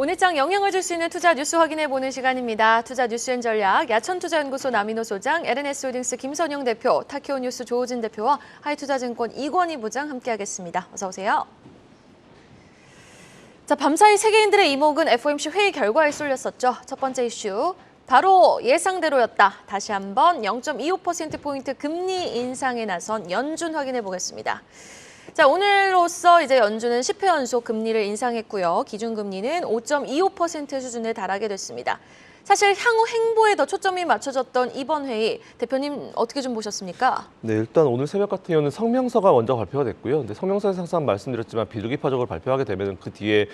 오늘장 영향을 줄 수 있는 투자 뉴스 확인해보는 시간입니다. 투자 뉴스앤 전략, 야천투자연구소 남인호 소장, LNS홀딩스 김선영 대표, 타키오뉴스 조우진 대표와 하이투자증권 이권희 부장 함께하겠습니다. 어서 오세요. 자, 밤사이 세계인들의 이목은 FOMC 회의 결과에 쏠렸었죠. 첫 번째 이슈, 바로 예상대로였다. 다시 한번 0.25%포인트 금리 인상에 나선 연준 확인해보겠습니다. 자, 오늘로써 이제 연준은 10회 연속 금리를 인상했고요. 기준금리는 5.25% 수준에 달하게 됐습니다. 사실 향후 행보에 더 초점이 맞춰졌던 이번 회의, 대표님 어떻게 좀 보셨습니까? 네, 일단 오늘 새벽 같은 경우는 성명서가 먼저 발표가 됐고요. 근데 성명서에서 항상 말씀드렸지만 비둘기파적으로 발표하게 되면 그 뒤에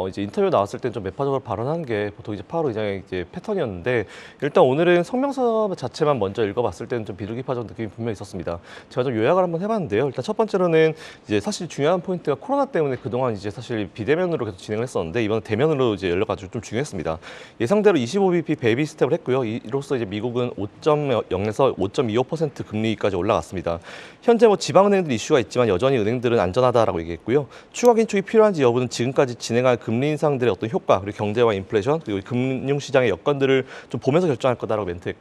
이제 인터뷰 나왔을 땐 좀 매파적으로 발언한 게 보통 이제 파월 의장의 이제 패턴이었는데, 일단 오늘은 성명서 자체만 먼저 읽어봤을 때는 좀 비둘기파적 느낌이 분명히 있었습니다. 제가 좀 요약을 한번 해봤는데요. 일단 첫 번째로는 이제 사실 중요한 포인트가 코로나 때문에 그동안 이제 사실 비대면으로 계속 진행을 했었는데 이번에 대면으로 이제 열려가지고 좀 중요했습니다. 예상대로 25bp 베이비 스텝을 했고요. 이로써 이제 미국은 5.0에서 5.25% 금리까지 올라갔습니다. 현재 뭐 지방은행들 이슈가 있지만 여전히 은행들은 안전하다라고 얘기했고요. 추가 긴축이 필요한지 여부는 지금까지 진행한 금리 인상들의 어떤 효과, 그리고 경제와 인플레이션, 그리고 금융시장의 여건들을 좀 보면서 결정할 거다라고 멘트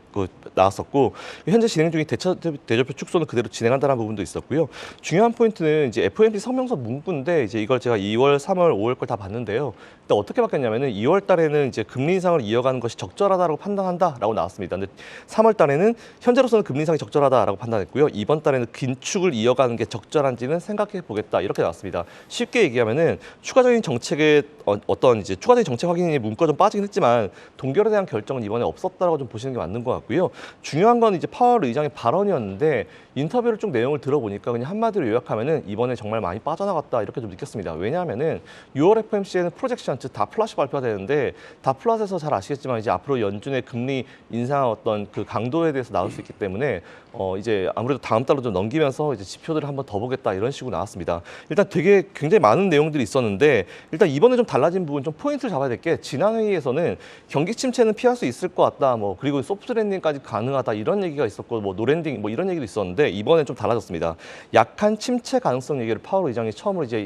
나왔었고, 현재 진행 중인 대조표 축소는 그대로 진행한다는 부분도 있었고요. 중요한 포인트는 이제 FOMC 성명서 문구인데 이제 이걸 제가 2월, 3월, 5월 걸 다 봤는데요. 일단 어떻게 바뀌었냐면은 2월 달에는 이제 금리 인상을 이어가는 것이 적절하다고 판단한다라고 나왔습니다. 근데 3월 달에는 현재로서는 금리 인상이 적절하다라고 판단했고요. 이번 달에는 긴축을 이어가는 게 적절한지는 생각해 보겠다 이렇게 나왔습니다. 쉽게 얘기하면은 추가적인 정책의 어떤 이제 추가적인 정책 확인이 문구가 좀 빠지긴 했지만 동결에 대한 결정은 이번에 없었다라고 좀 보시는 게 맞는 것 같고요. 중요한 건 이제 파월 의장의 발언이었는데 인터뷰를 쭉 내용을 들어보니까 그냥 한마디로 요약하면은 이번에 정말 많이 빠져나갔다 이렇게 좀 느꼈습니다. 왜냐하면은 6월 FOMC에는 프로젝션, 즉 다플러스 발표가 되는데 다플러스에서 잘 아시겠지만 이제 앞으로 연준의 금리 인상 어떤 그 강도에 대해서 나올 수 있기 때문에 이제 아무래도 다음 달로 좀 넘기면서 이제 지표들을 한번 더 보겠다 이런 식으로 나왔습니다. 일단 되게 굉장히 많은 내용들이 있었는데 일단 이번에 좀 달라진 부분, 좀 포인트를 잡아야 될 게 지난 회의에서는 경기 침체는 피할 수 있을 것 같다, 뭐 그리고 소프트 랜딩까지 가능하다 이런 얘기가 있었고 뭐 노랜딩 뭐 이런 얘기도 있었는데 이번엔 좀 달라졌습니다. 약한 침체 가능성 얘기를 파월 의장이 처음으로 이제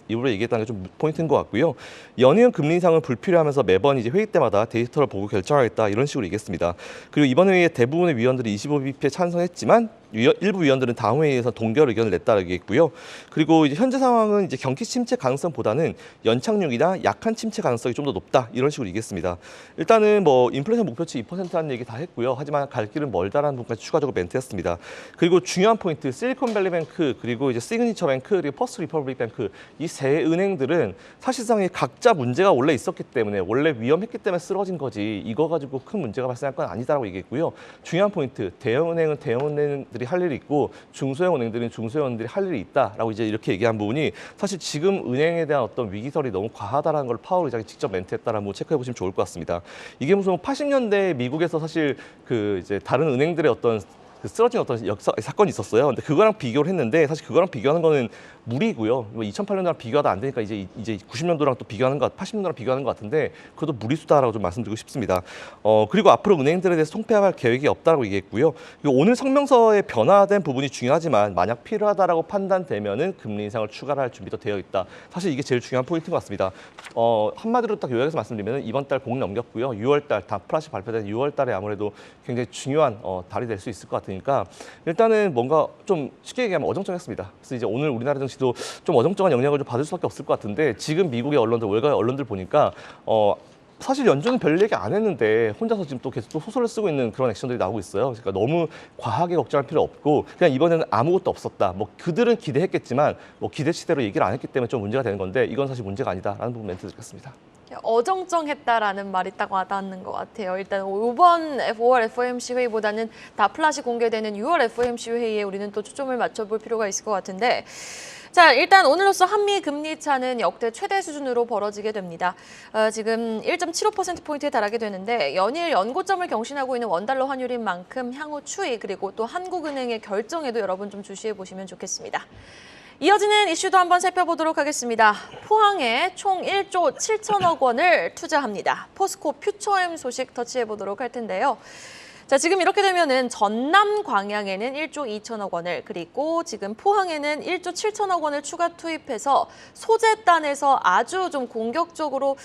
입으로 얘기했다는 게 좀 포인트인 것 같고요. 연이은 금리 인상을 불필요하면서 매번 이제 회의 때마다 데이터를 보고 결정하겠다 이런 식으로 얘기했습니다. 그리고 이번 회의에 대부분의 위원들이 25bp에 찬성했지만 일부 위원들은 다음 회의에서 동결 의견을 냈다고 얘기했고요. 그리고 이제 현재 상황은 이제 경기 침체 가능성보다는 연착륙이나 약한 침체 가능성이 좀 더 높다 이런 식으로 얘기했습니다. 일단은 뭐 인플레이션 목표치 2%라는 얘기 다 했고요. 하지만 갈 길은 멀다라는 부분까지 추가적으로 멘트했습니다. 그리고 중요한 포인트, 실리콘밸리뱅크 그리고 이제 시그니처 뱅크 그리고 퍼스트 리퍼블릭 뱅크 이 세 은행들은 사실상 각자 문제가 원래 있었기 때문에 원래 위험했기 때문에 쓰러진 거지 이거 가지고 큰 문제가 발생할 건 아니다라고 얘기했고요. 중요한 포인트, 대형은행은 대형은행들이 할 일이 있고 중소형 은행들은 중소형 은행들이 할 일이 있다라고 이제 이렇게 얘기한 부분이 사실 지금 은행에 대한 어떤 위기설이 너무 과하다라는 걸 파월 의장이 직접 멘트했다라는 거 체크해 보시면 좋을 것 같습니다. 이게 무슨 80년대 미국에서 사실 그 이제 다른 은행들의 어떤 그 쓰러진 어떤 사건이 있었어요. 근데 그거랑 비교를 했는데 사실 그거랑 비교하는 거는 무리고요. 2008년도랑 비교하다 안 되니까 이제 90년도랑 또 비교하는 것, 80년도랑 비교하는 것 같은데 그것도 무리수다라고 좀 말씀드리고 싶습니다. 그리고 앞으로 은행들에 대해서 통폐합할 계획이 없다라고 얘기했고요. 그리고 오늘 성명서에 변화된 부분이 중요하지만 만약 필요하다라고 판단되면은 금리 인상을 추가로 할 준비도 되어 있다. 사실 이게 제일 중요한 포인트인 것 같습니다. 한마디로 딱 요약해서 말씀드리면 이번 달 공 넘겼고요. 6월 달 다플러스 발표된 6월 달에 아무래도 굉장히 중요한 달이 될 수 있을 것 같으니까 일단은 뭔가 좀 쉽게 얘기하면 어정쩡했습니다. 그래서 이제 오늘 우리나라 증시도 좀 어정쩡한 영향을 좀 받을 수밖에 없을 것 같은데 지금 미국의 언론들, 월가의 언론들 보니까 사실 연준은 별 얘기 안 했는데 혼자서 지금 또 계속 또 소설을 쓰고 있는 그런 액션들이 나오고 있어요. 그러니까 너무 과하게 걱정할 필요 없고 그냥 이번에는 아무것도 없었다. 뭐 그들은 기대했겠지만 뭐 기대치대로 얘기를 안 했기 때문에 좀 문제가 되는 건데 이건 사실 문제가 아니다라는 부분 멘트 드리겠습니다. 어정쩡했다라는 말이 딱 와닿는 것 같아요. 일단 이번 5월 FOMC 회의보다는 다플러스 공개되는 6월 FOMC 회의에 우리는 또 초점을 맞춰볼 필요가 있을 것 같은데 자, 일단 오늘로써 한미 금리 차는 역대 최대 수준으로 벌어지게 됩니다. 지금 1.75%포인트에 달하게 되는데 연일 연고점을 경신하고 있는 원달러 환율인 만큼 향후 추이 그리고 또 한국은행의 결정에도 여러분 좀 주시해 보시면 좋겠습니다. 이어지는 이슈도 한번 살펴보도록 하겠습니다. 포항에 총 1조 7천억 원을 투자합니다. 포스코 퓨처엠 소식 터치해 보도록 할 텐데요. 자, 지금 이렇게 되면은 전남 광양에는 1조 2천억 원을 그리고 지금 포항에는 1조 7천억 원을 추가 투입해서 소재단에서 아주 좀 공격적으로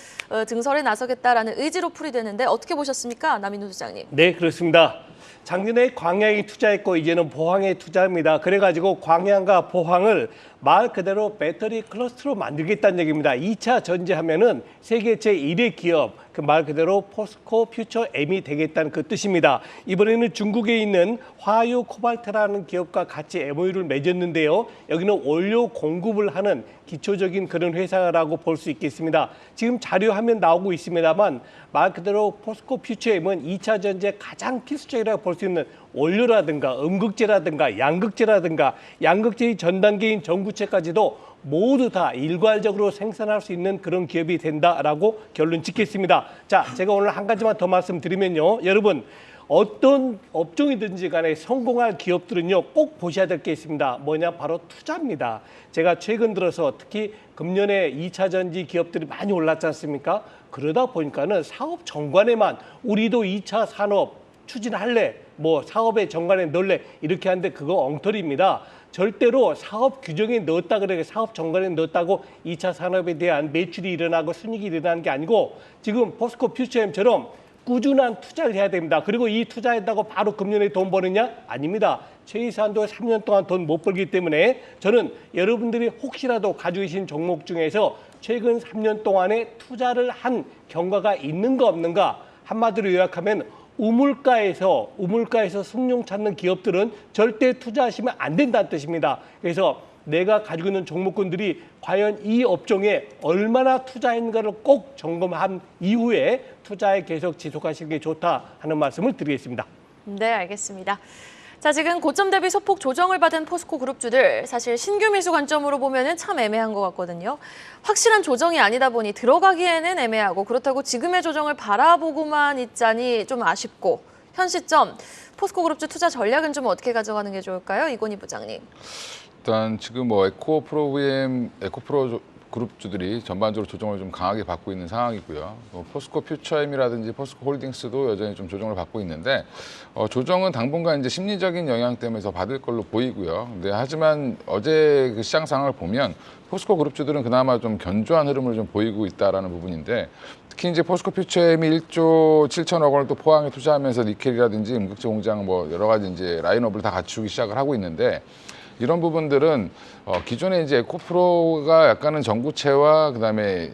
증설에 나서겠다라는 의지로 풀이되는데 어떻게 보셨습니까? 남인우 소장님. 네, 그렇습니다. 작년에 광양이 투자했고 이제는 포항에 투자합니다. 그래가지고 광양과 포항을 말 그대로 배터리 클러스터로 만들겠다는 얘기입니다. 2차 전지하면은 세계 제1의 기업, 그 말 그대로 포스코 퓨처 M이 되겠다는 그 뜻입니다. 이번에는 중국에 있는 화유 코발트라는 기업과 같이 MOU를 맺었는데요. 여기는 원료 공급을 하는 기초적인 그런 회사라고 볼 수 있겠습니다. 지금 자료 화면 나오고 있습니다만 말 그대로 포스코 퓨처 M은 2차 전지에 가장 필수적이라고 볼 수 있는 원료라든가 음극재라든가 양극재의 전 단계인 전구체까지도 모두 다 일괄적으로 생산할 수 있는 그런 기업이 된다라고 결론 짓겠습니다. 자, 제가 오늘 한 가지만 더 말씀드리면요. 여러분, 어떤 업종이든지 간에 성공할 기업들은요, 꼭 보셔야 될 게 있습니다. 뭐냐? 바로 투자입니다. 제가 최근 들어서 특히 금년에 2차 전지 기업들이 많이 올랐지 않습니까? 그러다 보니까는 사업 정관에만 우리도 2차 산업 추진할래, 뭐 사업의 정관에 넣을래 이렇게 하는데 그거 엉터리입니다. 절대로 사업 규정에 넣었다 그래 사업 정관에 넣었다고 2차 산업에 대한 매출이 일어나고 순이익이 일어나는 게 아니고 지금 포스코 퓨처엠처럼 꾸준한 투자를 해야 됩니다. 그리고 이 투자했다고 바로 금년에 돈 버느냐? 아닙니다. 최소한도 3년 동안 돈 못 벌기 때문에 저는 여러분들이 혹시라도 가지고 계신 종목 중에서 최근 3년 동안에 투자를 한 경과가 있는가 없는가 한마디로 요약하면 우물가에서 숭늉 찾는 기업들은 절대 투자하시면 안 된다는 뜻입니다. 그래서 내가 가지고 있는 종목군들이 과연 이 업종에 얼마나 투자했는가를 꼭 점검한 이후에 투자에 계속 지속하시는 게 좋다 하는 말씀을 드리겠습니다. 네, 알겠습니다. 자, 지금 고점 대비 소폭 조정을 받은 포스코 그룹주들 사실 신규 매수 관점으로 보면은 참 애매한 것 같거든요. 확실한 조정이 아니다 보니 들어가기에는 애매하고 그렇다고 지금의 조정을 바라보고만 있자니 좀 아쉽고 현 시점 포스코 그룹주 투자 전략은 좀 어떻게 가져가는 게 좋을까요? 이건희 부장님. 일단 지금 에코프로 그룹주들이 전반적으로 조정을 좀 강하게 받고 있는 상황이고요. 포스코 퓨처엠이라든지 포스코 홀딩스도 여전히 좀 조정을 받고 있는데 조정은 당분간 이제 심리적인 영향 때문에 더 받을 걸로 보이고요. 근데 하지만 어제 그 시장 상황을 보면 포스코 그룹주들은 그나마 좀 견조한 흐름을 좀 보이고 있다라는 부분인데 특히 이제 포스코 퓨처엠이 1조 7천억 원을 또 포항에 투자하면서 니켈이라든지 음극재 공장 뭐 여러 가지 이제 라인업을 다 갖추기 시작을 하고 있는데 이런 부분들은 기존에 이제 에코프로가 약간은 전구체와 그다음에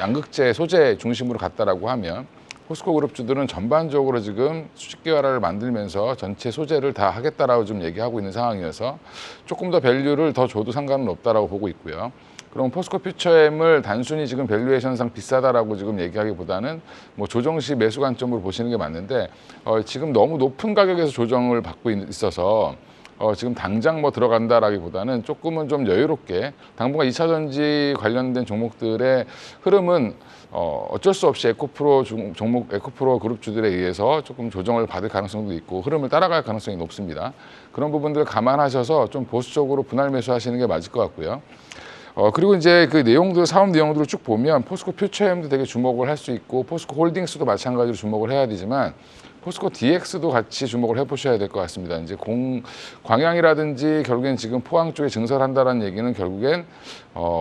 양극재 소재 중심으로 갔다라고 하면 포스코 그룹주들은 전반적으로 지금 수직 계열화를 만들면서 전체 소재를 다 하겠다라고 좀 얘기하고 있는 상황이어서 조금 더 밸류를 더 줘도 상관은 없다라고 보고 있고요. 그럼 포스코 퓨처엠을 단순히 지금 밸류에이션상 비싸다라고 지금 얘기하기보다는 뭐 조정 시 매수 관점으로 보시는 게 맞는데 지금 너무 높은 가격에서 조정을 받고 있어서 지금 당장 뭐 들어간다라기보다는 조금은 좀 여유롭게 당분간 2차 전지 관련된 종목들의 흐름은 어쩔 수 없이 에코프로 그룹주들에 의해서 조금 조정을 받을 가능성도 있고 흐름을 따라갈 가능성이 높습니다. 그런 부분들을 감안하셔서 좀 보수적으로 분할 매수하시는 게 맞을 것 같고요. 그리고 이제 그 내용들, 사업 내용들을 쭉 보면 포스코 퓨처엠도 되게 주목을 할 수 있고 포스코 홀딩스도 마찬가지로 주목을 해야 되지만 포스코 DX도 같이 주목을 해보셔야 될 것 같습니다. 이제 광양이라든지 결국엔 지금 포항 쪽에 증설한다라는 얘기는 결국엔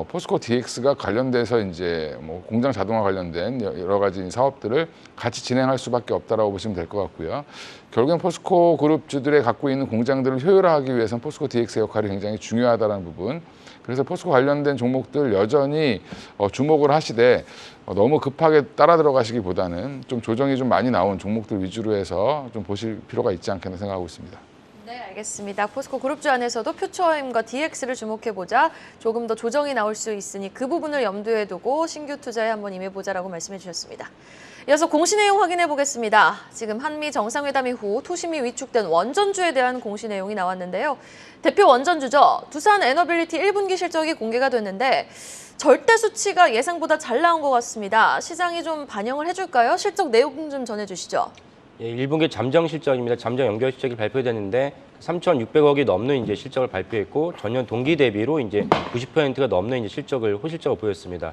포스코 DX가 관련돼서 이제 뭐 공장 자동화 관련된 여러 가지 사업들을 같이 진행할 수밖에 없다라고 보시면 될 것 같고요. 결국엔 포스코 그룹주들의 갖고 있는 공장들을 효율화하기 위해서는 포스코 DX의 역할이 굉장히 중요하다는 부분. 그래서 포스코 관련된 종목들 여전히 주목을 하시되 너무 급하게 따라 들어가시기보다는 좀 조정이 좀 많이 나온 종목들 위주로 해서 좀 보실 필요가 있지 않겠나 생각하고 있습니다. 네, 알겠습니다. 포스코 그룹주 안에서도 퓨처엠과 DX를 주목해보자. 조금 더 조정이 나올 수 있으니 그 부분을 염두에 두고 신규 투자에 한번 임해보자라고 말씀해 주셨습니다. 이어서 공시 내용 확인해 보겠습니다. 지금 한미 정상회담 이후 투심이 위축된 원전주에 대한 공시 내용이 나왔는데요. 대표 원전주죠. 두산 에너빌리티 1분기 실적이 공개가 됐는데 절대 수치가 예상보다 잘 나온 것 같습니다. 시장이 좀 반영을 해줄까요? 실적 내용 좀 전해주시죠. 예, 1분기 잠정 실적입니다. 잠정 연결 실적이 발표됐는데 3,600억이 넘는 이제 실적을 발표했고 전년 동기 대비로 이제 90%가 넘는 이제 호실적을 보였습니다.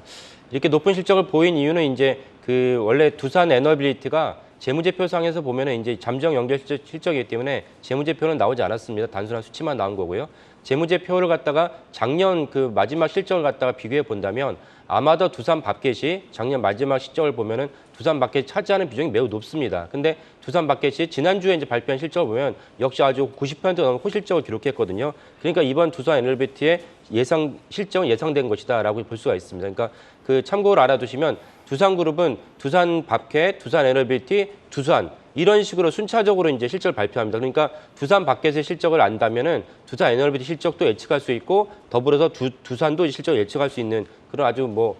이렇게 높은 실적을 보인 이유는 이제 그 원래 두산 에너빌리티가 재무제표상에서 보면은 이제 잠정 연결 실적이기 때문에 재무제표는 나오지 않았습니다. 단순한 수치만 나온 거고요. 재무제표를 갖다가 작년 그 마지막 실적을 갖다가 비교해 본다면 아마도 두산 밥켓이 작년 마지막 실적을 보면은 두산 밥켓이 차지하는 비중이 매우 높습니다. 근데 두산 밥켓이 지난주에 이제 발표한 실적을 보면 역시 아주 90% 넘는 호실적을 기록했거든요. 그러니까 이번 두산 에너비티의 예상 실적은 예상된 것이다라고 볼 수가 있습니다. 그러니까 그 참고를 알아두시면 두산그룹은 두산 밥켓, 두산 에너비티, 두산 이런 식으로 순차적으로 이제 실적을 발표합니다. 그러니까 두산 밥켓의 실적을 안다면은 두산 에너비티 실적도 예측할 수 있고 더불어서 두산도 실적을 예측할 수 있는 그런 아주 뭐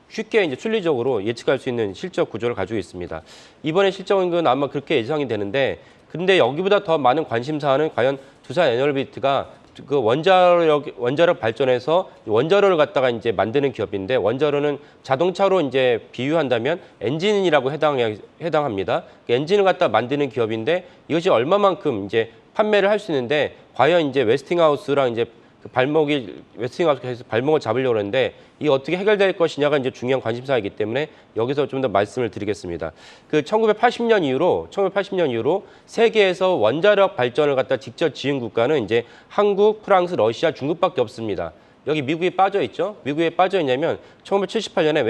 쉽게 이제 순리적으로 예측할 수 있는 실적 구조를 가지고 있습니다. 이번에 실적은 아마 그렇게 예상이 되는데, 근데 여기보다 더 많은 관심사는 과연 두산 에너비티가 그 원자력 발전에서 원자로를 갖다가 이제 만드는 기업인데, 원자로는 자동차로 이제 비유한다면 엔진이라고 해당합니다. 엔진을 갖다 만드는 기업인데 이것이 얼마만큼 이제 판매를 할 수 있는데, 과연 이제 웨스팅하우스랑 이제 웨스팅하우스에서 발목을 잡으려고 하는데 이 어떻게 해결될 것이냐가 이제 중요한 관심사이기 때문에 여기서 좀 더 말씀을 드리겠습니다. 그 1980년 이후로 세계에서 원자력 발전을 갖다 직접 지은 국가는 이제 한국, 프랑스, 러시아, 중국밖에 없습니다. 여기 미국이 빠져 있죠. 미국에 빠져 있냐면 1978년에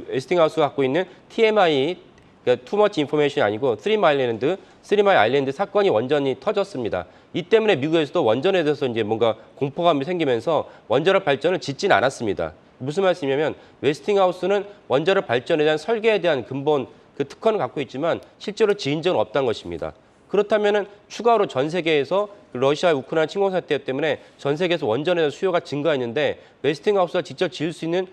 웨스팅하우스가 갖고 있는 TMI, 그러니까 Too Much Information이 아니고 쓰리 마일 아일랜드 사건이 완전히 터졌습니다. 이 때문에 미국에서도 원전에 대해서 이제 뭔가 공포감이 생기면서 원자력 발전을 짓진 않았습니다. 무슨 말씀이냐면 웨스팅하우스는 원자력 발전에 대한 설계에 대한 근본 그 특허는 갖고 있지만 실제로 지은 적은 없다는 것입니다. 그렇다면은 추가로 전 세계에서 러시아 우크라이나 침공 사태 때문에 전 세계에서 원전에 대한 수요가 증가했는데 웨스팅하우스가 직접 지을 수 있는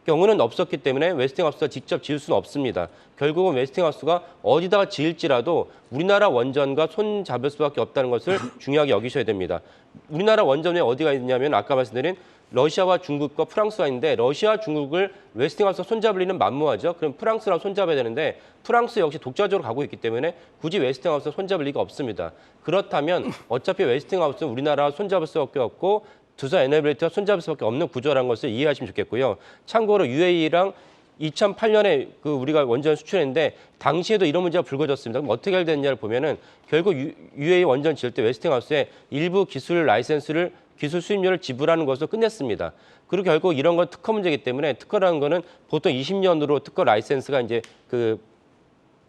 경우는 없었기 때문에 웨스팅하우스가 직접 지을 수는 없습니다. 결국은 웨스팅하우스가 어디다가 지을지라도 우리나라 원전과 손 잡을 수밖에 없다는 것을 중요하게 여기셔야 됩니다. 우리나라 원전에 어디가 있냐면 아까 말씀드린 러시아와 중국과 프랑스가 있는데, 러시아와 중국을 웨스팅하우스가 손잡을 리는 만무하죠. 그럼 프랑스랑 손잡아야 되는데 프랑스 역시 독자적으로 가고 있기 때문에 굳이 웨스팅하우스가 손잡을 리가 없습니다. 그렇다면 어차피 웨스팅하우스는 우리나라와 손잡을 수밖에 없고 두산 에너비티와 손잡을 수밖에 없는 구조라는 것을 이해하시면 좋겠고요. 참고로 UAE랑 2008년에 그 우리가 원전 수출했는데 당시에도 이런 문제가 불거졌습니다. 그럼 어떻게 해결됐냐를 보면은 결국 UAE 원전 지을 때 웨스팅하우스에 일부 기술 수입료를 지불하는 것으로 끝냈습니다. 그리고 결국 이런 건 특허 문제이기 때문에 특허라는 거는 보통 20년으로 특허 라이센스가 이제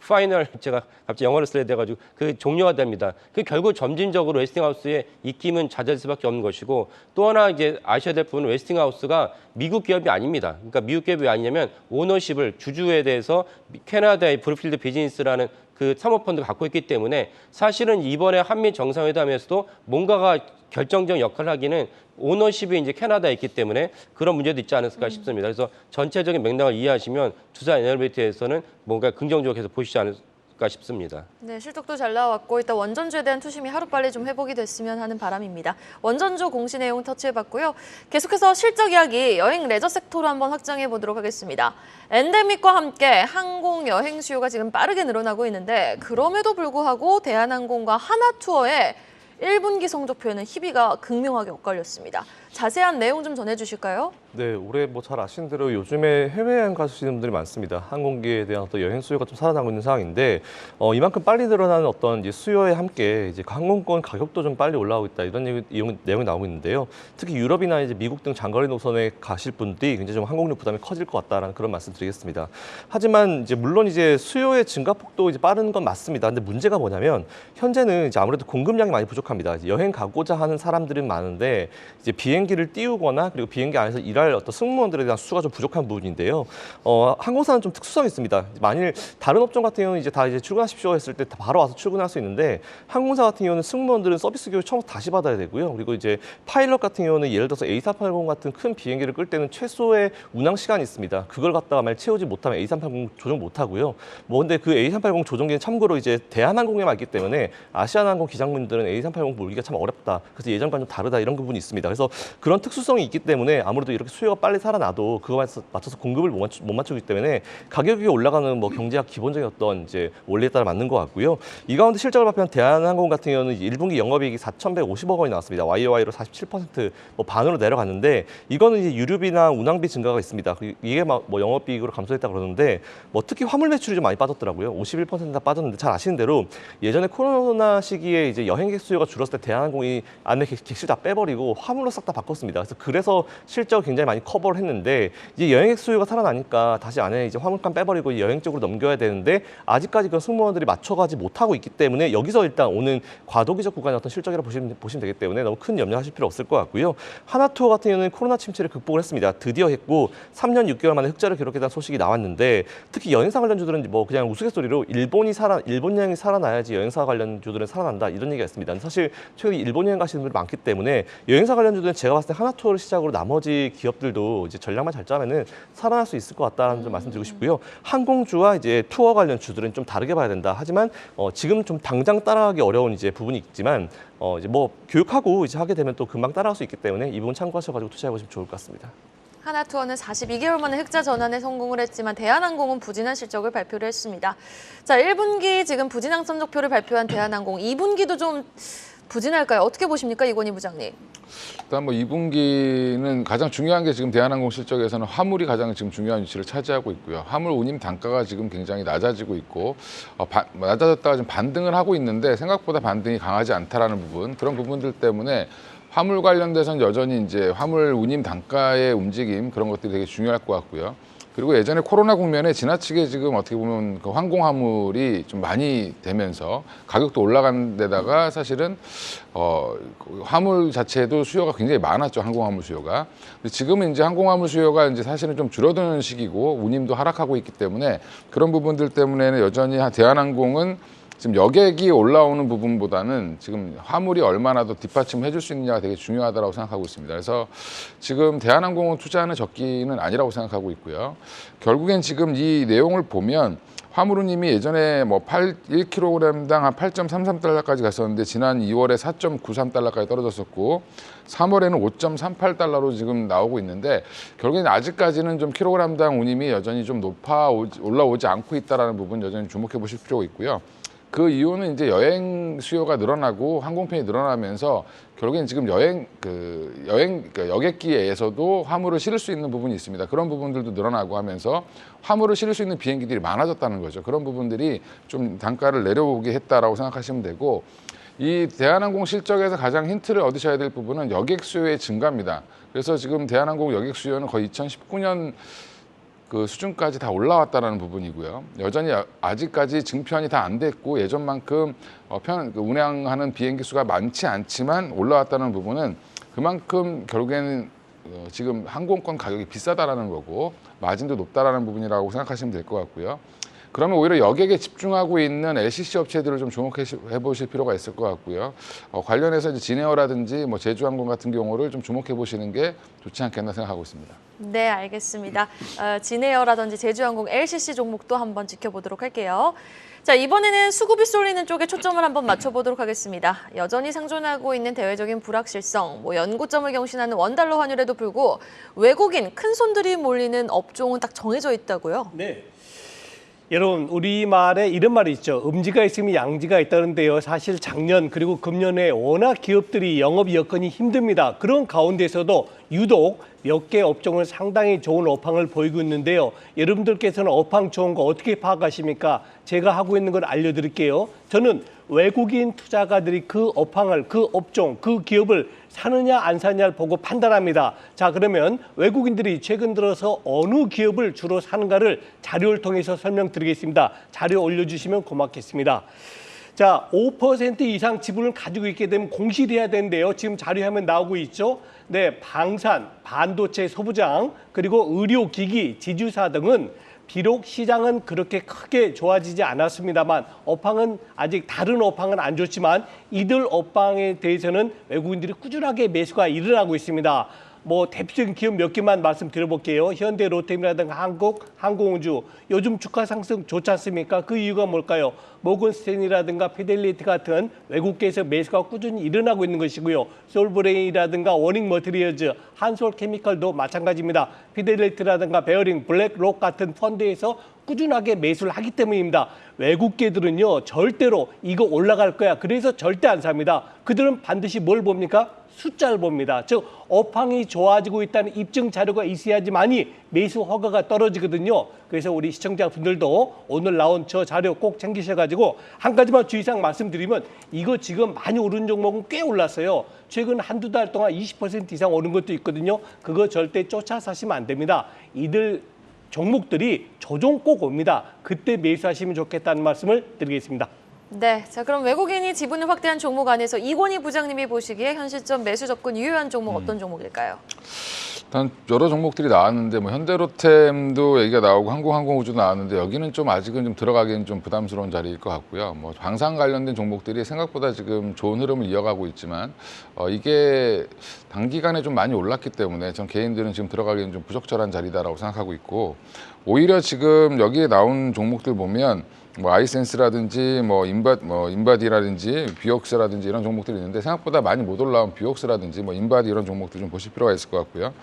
파이널, 제가 갑자기 영어를 써야 돼가지고 그 종료가 됩니다. 그 결국 점진적으로 웨스팅하우스의 입김은 잦아질 수밖에 없는 것이고, 또 하나 이제 아셔야 될 부분은 웨스팅하우스가 미국 기업이 아닙니다. 그러니까 미국 기업이 아니냐면 오너십을 주주에 대해서 캐나다의 브루필드 비즈니스라는 그 사모펀드가 갖고 있기 때문에 사실은 이번에 한미 정상회담에서도 뭔가가 결정적 역할을 하기는 오너십이 이제 캐나다에 있기 때문에 그런 문제도 있지 않을까 싶습니다. 그래서 전체적인 맥락을 이해하시면 두산 에너비티에서는 뭔가 긍정적으로 계속 보시지 않을까 싶습니다. 네, 실적도 잘 나왔고 일단 원전주에 대한 투심이 하루빨리 좀 회복이 됐으면 하는 바람입니다. 원전주 공시 내용 터치해봤고요. 계속해서 실적 이야기 여행 레저 섹터로 한번 확장해 보도록 하겠습니다. 엔데믹과 함께 항공 여행 수요가 지금 빠르게 늘어나고 있는데, 그럼에도 불구하고 대한항공과 하나투어의 1분기 성적표에는 희비가 극명하게 엇갈렸습니다. 자세한 내용 좀 전해주실까요? 네, 올해 뭐 잘 아시는 대로 요즘에 해외여행 가시는 분들이 많습니다. 항공기에 대한 어떤 여행 수요가 좀 살아나고 있는 상황인데, 이만큼 빨리 늘어나는 어떤 이제 수요에 함께 이제 항공권 가격도 좀 빨리 올라오고 있다, 이런 내용이 나오고 있는데요. 특히 유럽이나 이제 미국 등 장거리 노선에 가실 분들이 굉장히 좀 항공료 부담이 커질 것 같다라는 그런 말씀드리겠습니다. 하지만 이제 물론 이제 수요의 증가폭도 이제 빠른 건 맞습니다. 근데 문제가 뭐냐면 현재는 이제 아무래도 공급량이 많이 부족합니다. 이제 여행 가고자 하는 사람들은 많은데 이제 비행기를 띄우거나 그리고 비행기 안에서 일할 어떤 승무원들에 대한 수가 좀 부족한 부분인데요. 항공사는 좀 특수성이 있습니다. 만일 다른 업종 같은 경우는 이제 다 이제 출근하십시오 했을 때 바로 와서 출근할 수 있는데, 항공사 같은 경우는 승무원들은 서비스 교육 처음부터 다시 받아야 되고요. 그리고 이제 파일럿 같은 경우는 예를 들어서 A380 같은 큰 비행기를 끌 때는 최소의 운항 시간이 있습니다. 그걸 갖다가 만약 채우지 못하면 A380 조정 못 하고요. 뭐 근데 그 A380 조정기는 참고로 이제 대한항공에만 있기 때문에 아시아나항공 기장분들은 A380 몰기가 참 어렵다. 그래서 예전과 좀 다르다, 이런 부분이 있습니다. 그래서 그런 특수성이 있기 때문에 아무래도 이렇게 수요가 빨리 살아나도 그거에 맞춰서 공급을 못 맞추기 때문에 가격이 올라가는 뭐 경제학 기본적인 어떤 이제 원리에 따라 맞는 것 같고요. 이 가운데 실적을 발표한 대한항공 같은 경우는 1분기 영업이익이 4,150억 원이 나왔습니다. YOY로 47% 뭐 반으로 내려갔는데 이거는 이제 유류비나 운항비 증가가 있습니다. 이게 막 뭐 영업이익으로 감소했다 그러는데 뭐 특히 화물 매출이 좀 많이 빠졌더라고요. 51%나 빠졌는데 잘 아시는 대로 예전에 코로나 시기에 이제 여행객 수요가 줄었을 때 대한항공이 안에 객실 다 빼버리고 화물로 싹 다 바꿨습니다. 그래서 실적을 굉장히 많이 커버를 했는데 이제 여행객 수요가 살아나니까 다시 안에 이제 화물관 빼버리고 여행 쪽으로 넘겨야 되는데 아직까지 그 승무원들이 맞춰가지 못하고 있기 때문에 여기서 일단 오는 과도기적 구간의 어떤 실적이라 보시면 되기 때문에 너무 큰 염려하실 필요 없을 것 같고요. 하나투어 같은 경우는 코로나 침체를 극복을 했습니다. 드디어 했고 3년 6개월 만에 흑자를 기록했다는 소식이 나왔는데 특히 여행사 관련주들은 뭐 그냥 우스갯소리로 일본 여행이 살아나야지 여행사 관련주들은 살아난다 이런 얘기가 있습니다. 사실 최근에 일본 여행 가시는 분들이 많기 때문에 여행사 관련주들은 제가 봤을 때 하나투어를 시작으로 나머지 기업들도 이제 전략만 잘 짜면은 살아날 수 있을 것 같다는 점 말씀드리고 싶고요. 항공주와 이제 투어 관련주들은 좀 다르게 봐야 된다. 하지만 지금 좀 당장 따라가기 어려운 이제 부분이 있지만 이제 뭐 교육하고 이제 하게 되면 또 금방 따라갈 수 있기 때문에 이 부분 참고하셔가지고 투자해 보시면 좋을 것 같습니다. 하나투어는 42개월 만에 흑자 전환에 성공을 했지만 대한항공은 부진한 실적을 발표를 했습니다. 자, 1분기 지금 부진한 성적표를 발표한 대한항공, 2분기도 좀 부진할까요? 어떻게 보십니까, 이건희 부장님? 일단 뭐 2분기는 가장 중요한 게 지금 대한항공 실적에서는 화물이 가장 지금 중요한 위치를 차지하고 있고요. 화물 운임 단가가 지금 굉장히 낮아지고 있고 낮아졌다가 지금 반등을 하고 있는데 생각보다 반등이 강하지 않다라는 부분, 그런 부분들 때문에 화물 관련돼서는 여전히 이제 화물 운임 단가의 움직임, 그런 것들이 되게 중요할 것 같고요. 그리고 예전에 코로나 국면에 지나치게 지금 어떻게 보면 그 항공화물이 좀 많이 되면서 가격도 올라간 데다가 사실은 화물 자체도 수요가 굉장히 많았죠. 항공화물 수요가. 근데 지금은 이제 항공화물 수요가 이제 사실은 좀 줄어드는 시기고 운임도 하락하고 있기 때문에 그런 부분들 때문에는 여전히 대한항공은 지금 여객이 올라오는 부분보다는 지금 화물이 얼마나 더 뒷받침을 해줄 수 있느냐가 되게 중요하다고 생각하고 있습니다. 그래서 지금 대한항공은 투자하는 적기는 아니라고 생각하고 있고요. 결국엔 지금 이 내용을 보면 화물운임이 예전에 뭐 1kg당 한 8.33달러까지 갔었는데 지난 2월에 4.93달러까지 떨어졌었고 3월에는 5.38달러로 지금 나오고 있는데 결국엔 아직까지는 좀 킬로그램당 운임이 여전히 좀 올라오지 않고 있다는 부분 여전히 주목해 보실 필요가 있고요. 그 이유는 이제 여행 수요가 늘어나고 항공편이 늘어나면서 결국엔 지금 여객기에서도 화물을 실을 수 있는 부분이 있습니다. 그런 부분들도 늘어나고 하면서 화물을 실을 수 있는 비행기들이 많아졌다는 거죠. 그런 부분들이 좀 단가를 내려오게 했다라고 생각하시면 되고, 이 대한항공 실적에서 가장 힌트를 얻으셔야 될 부분은 여객 수요의 증가입니다. 그래서 지금 대한항공 여객 수요는 거의 2019년 그 수준까지 다 올라왔다는 부분이고요. 여전히 아직까지 증편이 다 안 됐고 예전만큼 운항하는 비행기 수가 많지 않지만 올라왔다는 부분은 그만큼 결국에는 지금 항공권 가격이 비싸다라는 거고 마진도 높다라는 부분이라고 생각하시면 될 것 같고요. 그러면 오히려 여객에 집중하고 있는 LCC 업체들을 좀 주목해 보실 필요가 있을 것 같고요. 관련해서 이제 진에어라든지 뭐 제주항공 같은 경우를 좀 주목해 보시는 게 좋지 않겠나 생각하고 있습니다. 네, 알겠습니다. 진에어라든지 제주항공, LCC 종목도 한번 지켜보도록 할게요. 자, 이번에는 수급이 쏠리는 쪽에 초점을 한번 맞춰보도록 하겠습니다. 여전히 상존하고 있는 대외적인 불확실성, 연고점을 경신하는 원달러 환율에도 불구 외국인 큰 손들이 몰리는 업종은 딱 정해져 있다고요? 네. 여러분, 우리말에 이런 말이 있죠. 음지가 있으면 양지가 있다는데요. 사실 작년 그리고 금년에 워낙 기업들이 영업 여건이 힘듭니다. 그런 가운데서도 유독 몇 개 업종은 상당히 좋은 업황을 보이고 있는데요. 여러분들께서는 업황 좋은 거 어떻게 파악하십니까? 제가 하고 있는 걸 알려드릴게요. 저는 외국인 투자가들이 그 업황을, 그 업종, 그 기업을 사느냐 안 사느냐를 보고 판단합니다. 자, 그러면 외국인들이 최근 들어서 어느 기업을 주로 사는가를 자료를 통해서 설명드리겠습니다. 자료 올려주시면 고맙겠습니다. 자, 5% 이상 지분을 가지고 있게 되면 공시를 해야 되는데요. 지금 자료 화면 나오고 있죠. 네, 방산, 반도체 소부장, 그리고 의료기기, 지주사 등은 비록 시장은 그렇게 크게 좋아지지 않았습니다만 업황은 아직 다른 업황은 안 좋지만 이들 업황에 대해서는 외국인들이 꾸준하게 매수가 일어나고 있습니다. 뭐 대표적인 기업 몇 개만 말씀드려볼게요. 현대, 롯데라든가 한국, 항공우주 요즘 주가 상승 좋지 않습니까? 그 이유가 뭘까요? 모건스탠리라든가 피델리티 같은 외국계에서 매수가 꾸준히 일어나고 있는 것이고요. 솔브레인이라든가 워닝 머티리얼즈, 한솔케미칼도 마찬가지입니다. 피델리티라든가 베어링, 블랙록 같은 펀드에서 꾸준하게 매수를 하기 때문입니다. 외국계들은요 절대로 이거 올라갈 거야 그래서 절대 안 삽니다. 그들은 반드시 뭘 봅니까? 숫자를 봅니다. 즉 업황이 좋아지고 있다는 입증 자료가 있어야지만이 매수 허가가 떨어지거든요. 그래서 우리 시청자분들도 오늘 나온 저 자료 꼭 챙기셔가지고 한 가지만 주의사항 말씀드리면 이거 지금 많이 오른 종목은 꽤 올랐어요. 최근 한두 달 동안 20% 이상 오른 것도 있거든요. 그거 절대 쫓아 사시면 안 됩니다. 이들 종목들이 조정 꼭 옵니다. 그때 매수하시면 좋겠다는 말씀을 드리겠습니다. 네, 자 그럼 외국인이 지분을 확대한 종목 안에서 이권희 부장님이 보시기에 현 시점 매수 접근 유효한 종목 어떤 종목일까요? 일단 여러 종목들이 나왔는데 뭐 현대로템도 얘기가 나오고 항공우주도 나왔는데 여기는 좀 아직은 좀 들어가기는 좀 부담스러운 자리일 것 같고요. 뭐 방산 관련된 종목들이 생각보다 지금 좋은 흐름을 이어가고 있지만 이게 단기간에 좀 많이 올랐기 때문에 전 개인들은 지금 들어가기는 좀 부적절한 자리다라고 생각하고 있고 오히려 지금 여기에 나온 종목들 보면 뭐 아이센스라든지 뭐 인바디라든지 뷰옥스라든지 이런 종목들이 있는데 생각보다 많이 못 올라온 뷰옥스라든지 뭐 인바디 이런 종목들 좀 보실 필요가 있을 것 같고요.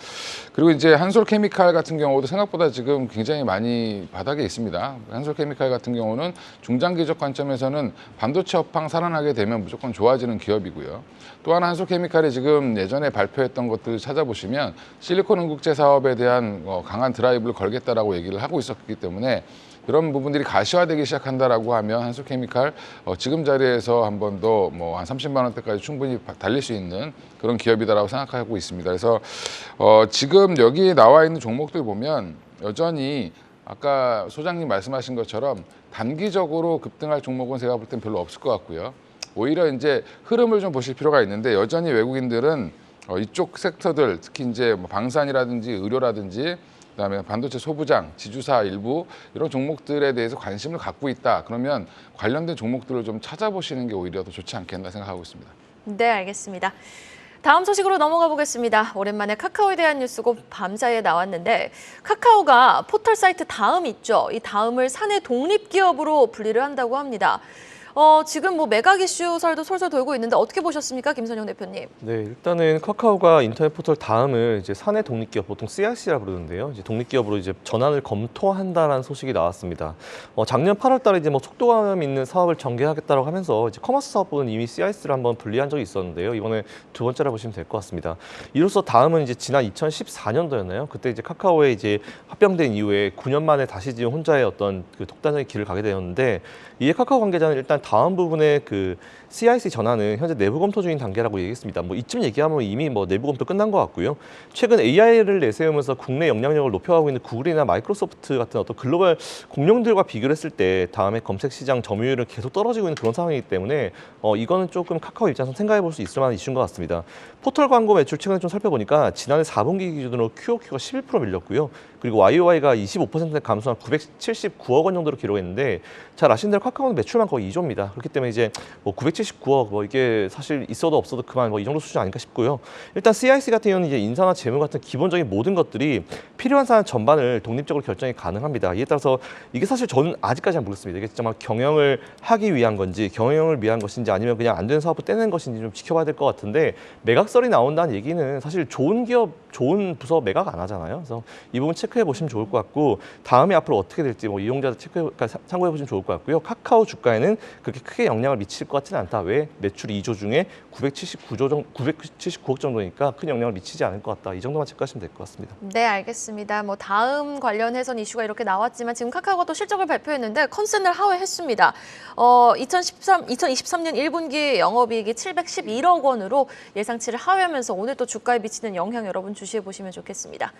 그리고 이제 한솔케미칼 같은 경우도 생각보다 지금 굉장히 많이 바닥에 있습니다. 한솔케미칼 같은 경우는 중장기적 관점에서는 반도체 업황 살아나게 되면 무조건 좋아지는 기업이고요. 또 하나 한솔케미칼이 지금 예전에 발표했던 것들을 찾아보시면 실리콘 응급제 사업에 대한 강한 드라이브를 걸겠다라고 얘기를 하고 있었기 때문에 그런 부분들이 가시화되기 시작한다라고 하면 한솔케미칼 지금 자리에서 한 번 더 뭐 한 30만 원대까지 충분히 달릴 수 있는 그런 기업이다라고 생각하고 있습니다. 그래서 지금 여기 나와 있는 종목들 보면 여전히 아까 소장님 말씀하신 것처럼 단기적으로 급등할 종목은 제가 볼 땐 별로 없을 것 같고요. 오히려 이제 흐름을 좀 보실 필요가 있는데 여전히 외국인들은 이쪽 섹터들 특히 이제 뭐 방산이라든지 의료라든지 그다음에 반도체 소부장, 지주사 일부 이런 종목들에 대해서 관심을 갖고 있다. 그러면 관련된 종목들을 좀 찾아보시는 게 오히려 더 좋지 않겠나 생각하고 있습니다. 네, 알겠습니다. 다음 소식으로 넘어가 보겠습니다. 오랜만에 카카오에 대한 뉴스고 밤사이에 나왔는데 카카오가 포털 사이트 다음 있죠. 이 다음을 사내 독립기업으로 분리를 한다고 합니다. 지금 뭐 매각 이슈설도 솔솔 돌고 있는데 어떻게 보셨습니까, 김선영 대표님? 네, 일단은 카카오가 인터넷 포털 다음을 이제 사내 독립기업, 보통 CRC라 부르는데요. 이제 독립기업으로 이제 전환을 검토한다라는 소식이 나왔습니다. 작년 8월달에 이제 뭐 속도감 있는 사업을 전개하겠다고 하면서 이제 커머스 사업부는 이미 CRC를 한번 분리한 적이 있었는데요. 이번에 두 번째라 보시면 될 것 같습니다. 이로써 다음은 이제 지난 2014년도였나요? 그때 이제 카카오에 이제 합병된 이후에 9년 만에 다시 지금 혼자의 어떤 그 독단적인 길을 가게 되었는데 이에 카카오 관계자는 일단 다음 부분의 그 CIC 전환은 현재 내부 검토 중인 단계라고 얘기했습니다. 뭐 이쯤 얘기하면 이미 뭐 내부 검토 끝난 것 같고요. 최근 AI를 내세우면서 국내 영향력을 높여가고 있는 구글이나 마이크로소프트 같은 어떤 글로벌 공룡들과 비교를 했을 때 다음에 검색 시장 점유율은 계속 떨어지고 있는 그런 상황이기 때문에 이거는 조금 카카오 입장에서 생각해 볼 수 있을 만한 이슈인 것 같습니다. 포털 광고 매출 최근에 좀 살펴보니까 지난해 4분기 기준으로 QOQ가 11% 밀렸고요. 그리고 YOY가 25% 감소한 979억 원 정도로 기록했는데 잘 아시는 대로 카카오는 매출만 거의 2조입니다. 그렇기 때문에 이제 뭐 979억 뭐 이게 사실 있어도 없어도 그만 뭐 이 정도 수준 아닐까 싶고요. 일단 CIC 같은 경우는 이제 인사나 재무 같은 기본적인 모든 것들이 필요한 사안 전반을 독립적으로 결정이 가능합니다. 이에 따라서 이게 사실 저는 아직까지 안 모르겠습니다. 이게 정말 경영을 하기 위한 건지 경영을 위한 것인지 아니면 그냥 안 되는 사업을 떼는 것인지 좀 지켜봐야 될 것 같은데 매각설이 나온다는 얘기는 사실 좋은 기업, 좋은 부서 매각 안 하잖아요. 그래서 이 부분 체크해 보시면 좋을 것 같고 다음에 앞으로 어떻게 될지 뭐 이용자들 참고해 보시면 좋을 것 같고요. 카카오 주가에는 그렇게 크게 영향을 미칠 것 같지는 않다. 왜? 매출이 2조 중에 979억 정도니까 큰 영향을 미치지 않을 것 같다. 이 정도만 체크하시면 될 것 같습니다. 네, 알겠습니다. 뭐 다음 관련해선 이슈가 이렇게 나왔지만 지금 카카오가 또 실적을 발표했는데 컨센을 하회했습니다. 2023년 1분기 영업이익이 711억 원으로 예상치를 하회하면서 오늘 또 주가에 미치는 영향 여러분 주시해 보시면 좋겠습니다.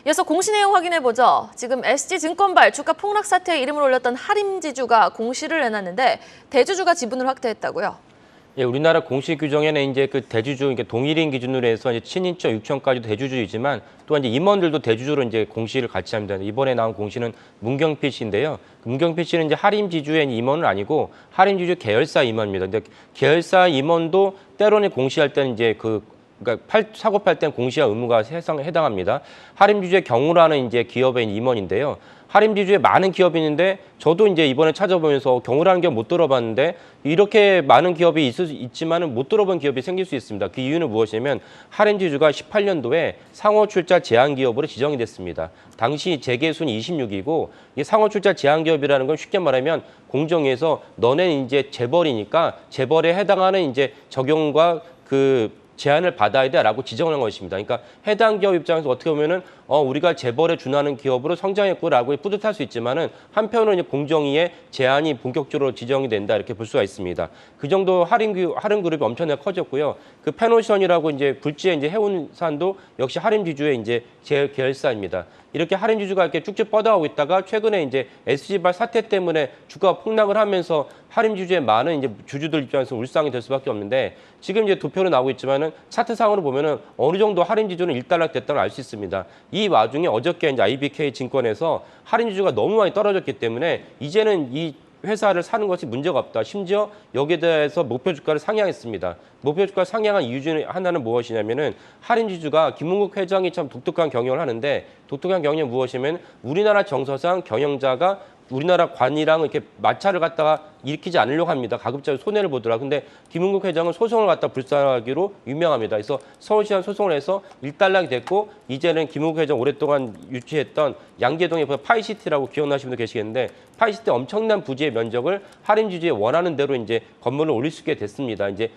이어서 공시 내용 확인해 보죠. 지금 SG증권발 주가 폭락 사태에 이름을 올렸던 하림지주가 공시를 내놨는데 대주주가 지분을 확대했다고요? 예, 우리나라 공시 규정에는 이제 그 대주주, 그러니까 동일인 기준으로 해서 이제 친인척 6천까지도 대주주이지만 또한 이제 임원들도 대주주로 이제 공시를 같이 합니다. 이번에 나온 공시는 문경필 씨인데요. 문경필 씨는 이제 하림지주의 임원은 아니고 하림지주 계열사 임원입니다. 근데 계열사 임원도 때로는 공시할 때는 이제 그 그러니까 사고 팔 땐 공시와 의무가 해당합니다. 하림지주의 경우라는 이제 기업의 임원인데요. 하림지주에 많은 기업이 있는데 저도 이제 이번에 찾아보면서 경우라는 기업 못 들어봤는데 이렇게 많은 기업이 있지만은 못 들어본 기업이 생길 수 있습니다. 그 이유는 무엇이냐면 하림지주가 18년도에 상호 출자 제한 기업으로 지정이 됐습니다. 당시 재계순위 26이고 이 상호 출자 제한 기업이라는 건 쉽게 말하면 공정위에서 너네는 이제 재벌이니까 재벌에 해당하는 이제 적용과 그 제한을 받아야 돼라고 지정을 한 것입니다. 그러니까 해당 기업 입장에서 어떻게 보면은 우리가 재벌에 준하는 기업으로 성장했고라고 뿌듯할 수 있지만은 한편으로는 이제 공정위의 제한이 본격적으로 지정이 된다 이렇게 볼 수가 있습니다. 그 정도 하림그룹이 엄청나게 커졌고요. 그 페노션이라고 이제 불지의 이제 해운산도 역시 하림지주의 이제 계열사입니다. 이렇게 하림지주가 이렇게 쭉쭉 뻗어가고 있다가 최근에 이제 SG발 사태 때문에 주가가 폭락을 하면서 하림지주의 많은 이제 주주들 입장에서 울상이 될 수밖에 없는데 지금 이제 도표로 나오고 있지만은 차트상으로 보면은 어느 정도 하림지주는 일단락됐다는 걸 알 수 있습니다. 이 와중에 어저께 이제 IBK 증권에서 하림지주가 너무 많이 떨어졌기 때문에 이제는 이 회사를 사는 것이 문제가 없다. 심지어 여기에 대해서 목표 주가를 상향했습니다. 목표 주가 상향한 이유 중에 하나는 무엇이냐면은 하림지주가 김문국 회장이 참 독특한 경영을 하는데 독특한 경영이 무엇이냐면 우리나라 정서상 경영자가 우리나라 관이랑 이렇게 마찰을 갖다가 일으키지 않으려고 합니다. 가급적 손해를 보더라. 근데 김은국 회장은 소송을 갖다 불사하기로 유명합니다. 그래서 서울시장 소송을 해서 일단락이 됐고 이제는 김은국 회장 오랫동안 유치했던 양계동의 파이시티라고 기억나시는 분도 계시겠는데 파이시티 엄청난 부지의 면적을 하림지주에 원하는 대로 이제 건물을 올릴 수 있게 됐습니다. 이제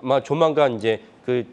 아마 조만간 이제 그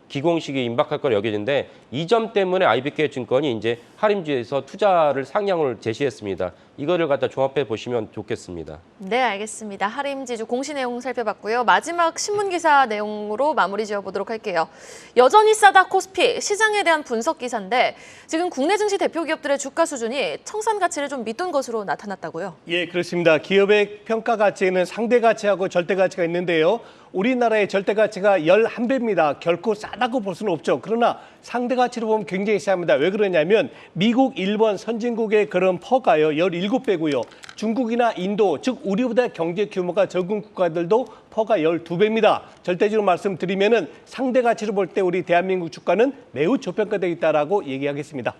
기공식이 임박할 거로 여겨지는데 이 점 때문에 IBK 증권이 이제 하림지주에서 투자를 상향을 제시했습니다. 이거를 갖다 종합해 보시면 좋겠습니다. 네, 알겠습니다. 하림지주 공시 내용 살펴봤고요. 마지막 신문 기사 내용으로 마무리 지어보도록 할게요. 여전히 싸다 코스피 시장에 대한 분석 기사인데 지금 국내 증시 대표 기업들의 주가 수준이 청산 가치를 좀 밑돈 것으로 나타났다고요? 예, 그렇습니다. 기업의 평가 가치에는 상대 가치하고 절대 가치가 있는데요. 우리나라의 절대 가치가 11배입니다. 결코 싸다고 볼 수는 없죠. 그러나 상대 가치로 보면 굉장히 세합니다. 왜 그러냐면 미국, 일본, 선진국의 그런 퍼가요. 17배고요. 중국이나 인도, 즉 우리보다 경제 규모가 적은 국가들도 퍼가 12배입니다. 절대적으로 말씀드리면은 상대 가치로 볼 때 우리 대한민국 주가는 매우 저평가되어 있다라고 얘기하겠습니다.